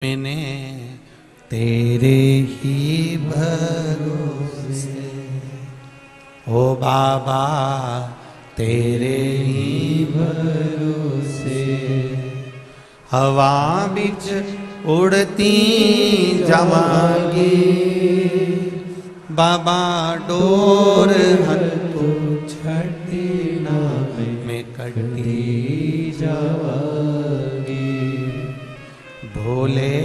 मैंने तेरे ही भरोसे ओ बाबा तेरे ही भरोसे हवा बिच उड़ती जावांगी बाबा डोर हथों छड़ी ना मैं कटी जावांगी भोले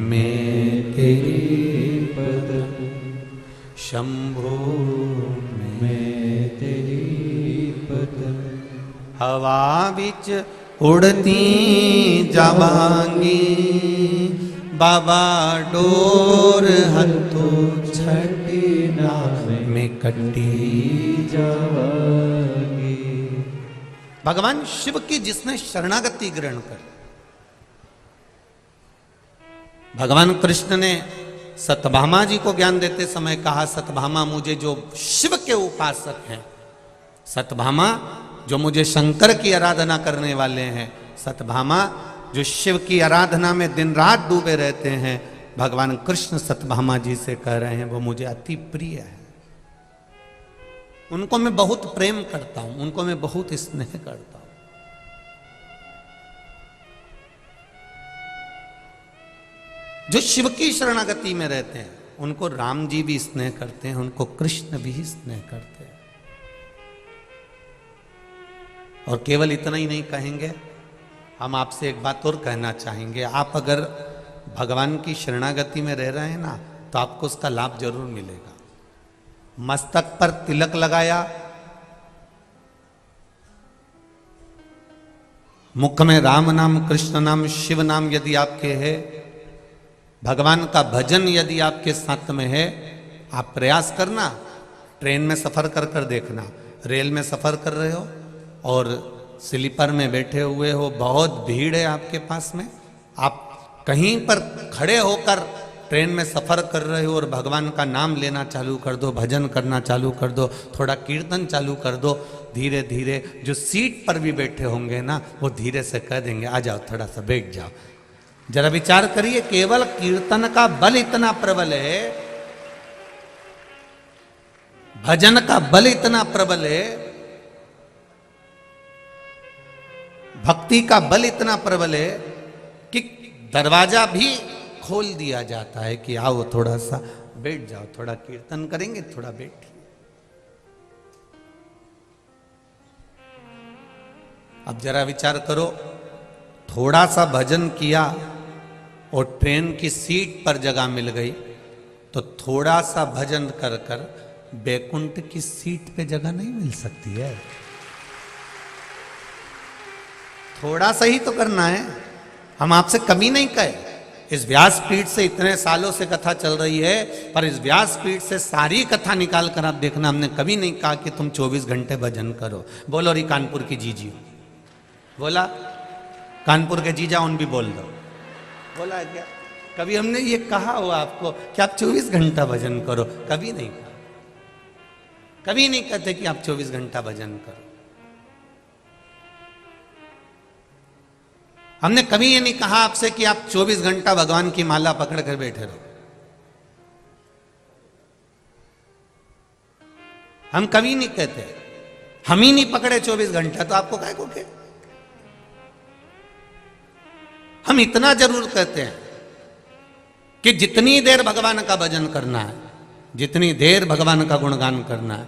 मैं तेरी पद शंभो मैं तेरी पद हवा बिच उड़ती जावांगी बाबा डोर हथों छड़ी ना मैं कटी जावांगी। भगवान शिव की जिसने शरणागति ग्रहण कर, भगवान कृष्ण ने सत्यभामा जी को ज्ञान देते समय कहा, सत्यभामा मुझे जो शिव के उपासक हैं, सत्यभामा जो मुझे शंकर की आराधना करने वाले हैं, सत्यभामा जो शिव की आराधना में दिन रात डूबे रहते हैं, भगवान कृष्ण सत्यभामा जी से कह रहे हैं वो मुझे अति प्रिय है, उनको मैं बहुत प्रेम करता हूं, उनको मैं बहुत स्नेह करता हूं। जो शिव की शरणागति में रहते हैं उनको राम जी भी स्नेह करते हैं, उनको कृष्ण भी स्नेह करते हैं। और केवल इतना ही नहीं कहेंगे, हम आपसे एक बात और कहना चाहेंगे, आप अगर भगवान की शरणागति में रह रहे हैं ना तो आपको उसका लाभ जरूर मिलेगा। मस्तक पर तिलक लगाया, मुख में राम नाम कृष्ण नाम शिव नाम यदि आपके है, भगवान का भजन यदि आपके साथ में है, आप प्रयास करना, ट्रेन में सफर कर कर देखना, रेल में सफर कर रहे हो और स्लीपर में बैठे हुए हो, बहुत भीड़ है आपके पास में, आप कहीं पर खड़े होकर ट्रेन में सफर कर रहे हो और भगवान का नाम लेना चालू कर दो, भजन करना चालू कर दो, थोड़ा कीर्तन चालू कर दो, धीरे धीरे जो सीट पर भी बैठे होंगे ना वो धीरे से कह देंगे आ जाओ, थोड़ा सा बैठ जाओ। जरा विचार करिए, केवल कीर्तन का बल इतना प्रबल है, भजन का बल इतना प्रबल है, भक्ति का बल इतना प्रबल है कि दरवाजा भी खोल दिया जाता है कि आओ थोड़ा सा बैठ जाओ, थोड़ा कीर्तन करेंगे, थोड़ा बैठ। अब जरा विचार करो, थोड़ा सा भजन किया और ट्रेन की सीट पर जगह मिल गई तो थोड़ा सा भजन कर कर बैकुंठ की सीट पे जगह नहीं मिल सकती है। थोड़ा सा ही तो करना है। हम आपसे कमी नहीं कहे, इस व्यासपीठ से इतने सालों से कथा चल रही है, पर इस व्यासपीठ से सारी कथा निकाल कर आप देखना, हमने कभी नहीं कहा कि तुम 24 घंटे भजन करो। बोलो री कानपुर की जीजी, बोला कानपुर के जीजा उन भी बोल दो, बोला क्या? कभी हमने ये कहा हो आपको कि आप 24 घंटा भजन करो? कभी नहीं कहा, कभी नहीं कहते कि आप 24 घंटा भजन करो। हमने कभी ये नहीं कहा आपसे कि आप 24 घंटा भगवान की माला पकड़ कर बैठे रहो। हम कभी नहीं कहते, हम ही नहीं पकड़े 24 घंटा तो आपको काय को के? हम इतना जरूर कहते हैं कि जितनी देर भगवान का भजन करना है, जितनी देर भगवान का गुणगान करना है,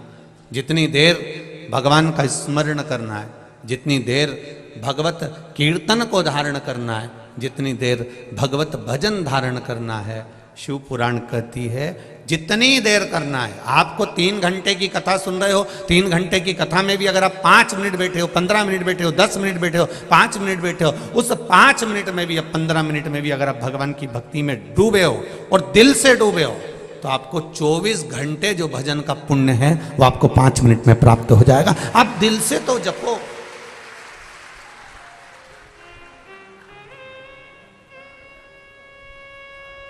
जितनी देर भगवान का स्मरण करना है, जितनी देर भगवत कीर्तन को धारण करना है, जितनी देर भगवत भजन धारण करना है, शिव पुराण कहती है जितनी देर करना है। आपको 3 घंटे की कथा सुन रहे हो, 3 घंटे की कथा में भी अगर आप 5 मिनट बैठे हो, 15 मिनट बैठे हो, 10 मिनट बैठे हो, 5 मिनट बैठे हो, उस 5 मिनट में भी, 15 मिनट में भी अगर आप भगवान की भक्ति में डूबे हो और दिल से डूबे हो तो आपको 24 घंटे जो भजन का पुण्य है वो आपको 5 मिनट में प्राप्त हो जाएगा। आप दिल से तो जपो।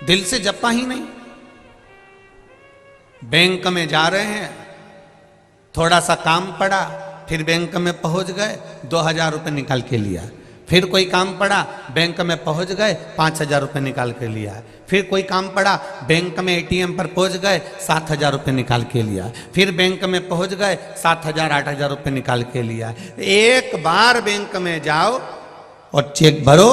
दिल से जपा ही नहीं। बैंक में जा रहे हैं, थोड़ा सा काम पड़ा, फिर बैंक में पहुंच गए, 2000 रुपये निकाल के लिया, फिर कोई काम पड़ा, बैंक में पहुंच गए, 5,000 रुपये निकाल के लिया है। फिर कोई काम पड़ा, बैंक में एटीएम पर पहुंच गए, 7,000 रुपये निकाल के लिया है। फिर बैंक में पहुंच गए, 7,000 8,000 रुपये निकाल के लिया है। एक बार बैंक में जाओ और चेक भरो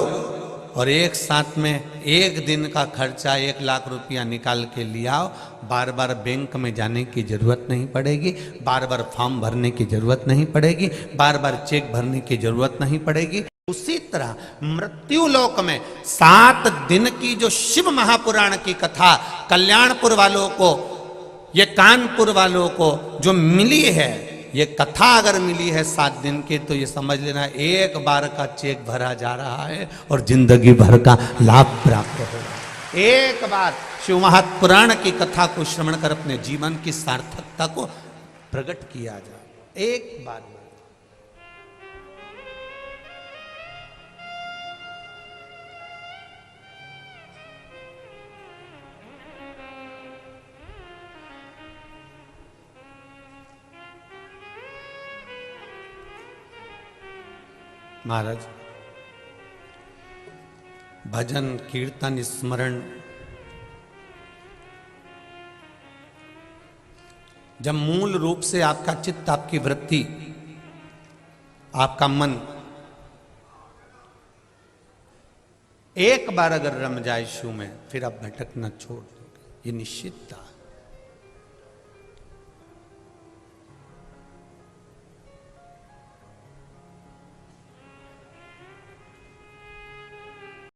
और एक साथ में एक दिन का खर्चा 1,00,000 रुपया निकाल के लियाओ। बार बार बैंक में जाने की जरूरत नहीं पड़ेगी, बार बार फॉर्म भरने की जरूरत नहीं पड़ेगी, बार बार चेक भरने की जरूरत नहीं पड़ेगी। उसी तरह मृत्यु लोक में 7 दिन की जो शिव महापुराण की कथा कल्याणपुर वालों को, ये कानपुर वालों को जो मिली है, ये कथा अगर मिली है 7 दिन की, तो ये समझ लेना एक बार का चेक भरा जा रहा है और जिंदगी भर का लाभ प्राप्त होगा। एक बार शिव महापुराण की कथा को श्रवण कर अपने जीवन की सार्थकता को प्रकट किया जाए। एक बार महाराज भजन कीर्तन स्मरण जब मूल रूप से आपका चित्त, आपकी वृत्ति, आपका मन एक बार अगर रम जाए शिव में, फिर आप भटकना छोड़ दोगे, ये निश्चितता।